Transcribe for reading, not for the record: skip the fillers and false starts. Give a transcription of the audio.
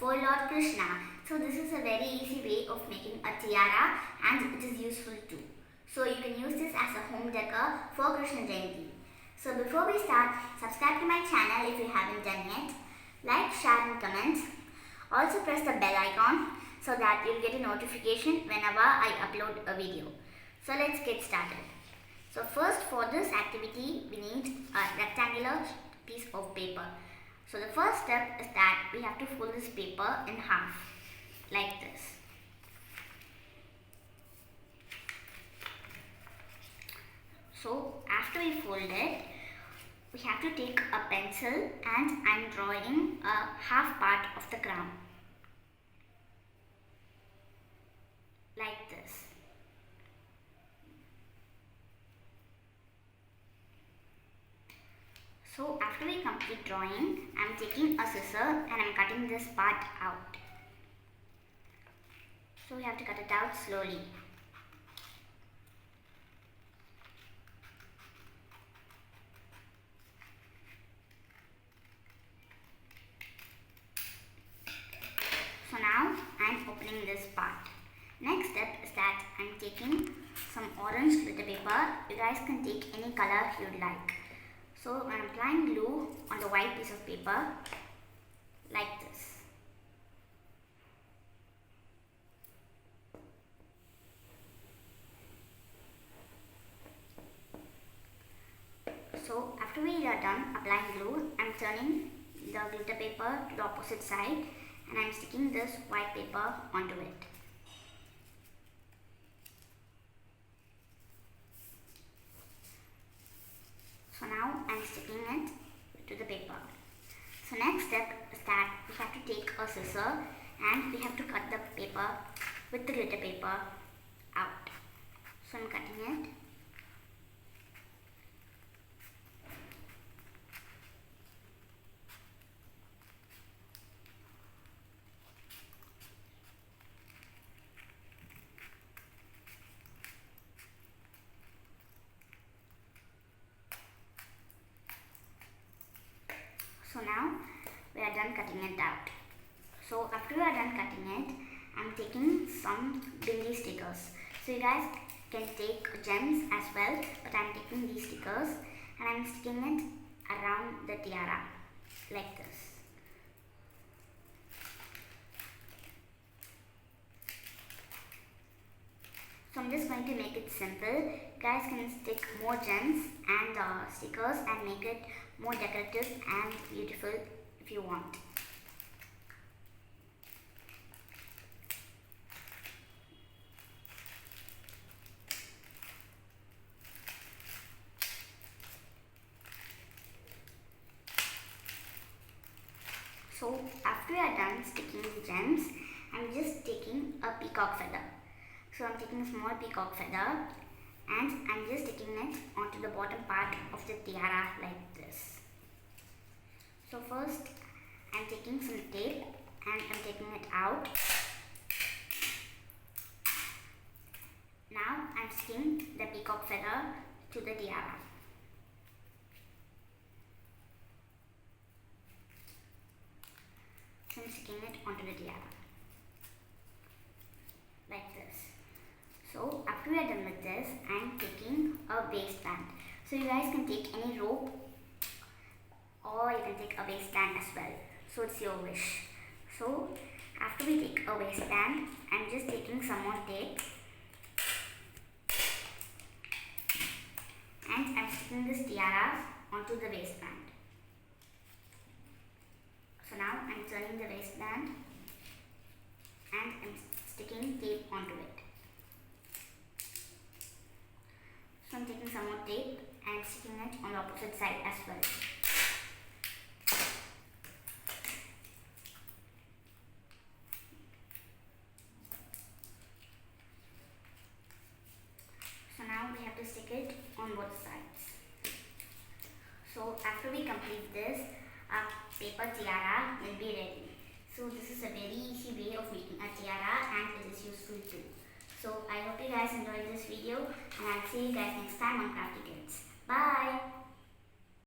for Lord Krishna. So this is a very easy way of making a tiara and it is useful too. So you can use this as a home decor for Krishna Jayanti. So before we start, subscribe to my channel if you haven't done yet. Like, share and comment. Also press the bell icon so that you'll get a notification whenever I upload a video. So let's get started. So first, for this activity we need a rectangular piece of paper. So the first step is that we have to fold this paper in half like this. So after we fold it, we have to take a pencil and I'm drawing a half part of the crown like this. So after we complete drawing, I am taking a scissor and I am cutting this part out. So we have to cut it out slowly. So now I am opening this part. Next step is that I am taking some orange glitter paper. You guys can take any color you'd like. So I am applying glue on the white piece of paper like this. So after we are done applying glue, I am turning the glitter paper to the opposite side and I am sticking this white paper onto it. So now I am sticking it to the paper. So next step is that we have to take a scissor and we have to cut the paper with the glitter paper out. So I am cutting it. So now we are done cutting it out. So after we are done cutting it, I am taking some bindi stickers. So you guys can take gems as well, but I am taking these stickers and I am sticking it around the tiara like this. So I'm just going to make it simple. You guys can stick more gems and stickers and make it more decorative and beautiful if you want. So after we are done sticking the gems, I'm just taking a peacock feather. So I'm taking a small peacock feather and I'm just sticking it onto the bottom part of the tiara like this. So first I'm taking some tape and I'm taking it out. Now I'm sticking the peacock feather to the tiara. So I'm sticking it onto the tiara like this. So after we are done with this, I am taking a waistband. So you guys can take any rope or you can take a waistband as well. So it's your wish. So after we take a waistband, I am just taking some more tape and I am sticking this tiara onto the waistband. So now I am turning the waistband and I am sticking tape onto it. So I'm taking some more tape and sticking it on the opposite side as well. So now we have to stick it on both sides. So after we complete this, our paper tiara will be ready. So this is a very easy way of making a tiara and it is useful too. So I hope you guys enjoyed this video and I'll see you guys next time on Crafty Kids. Bye!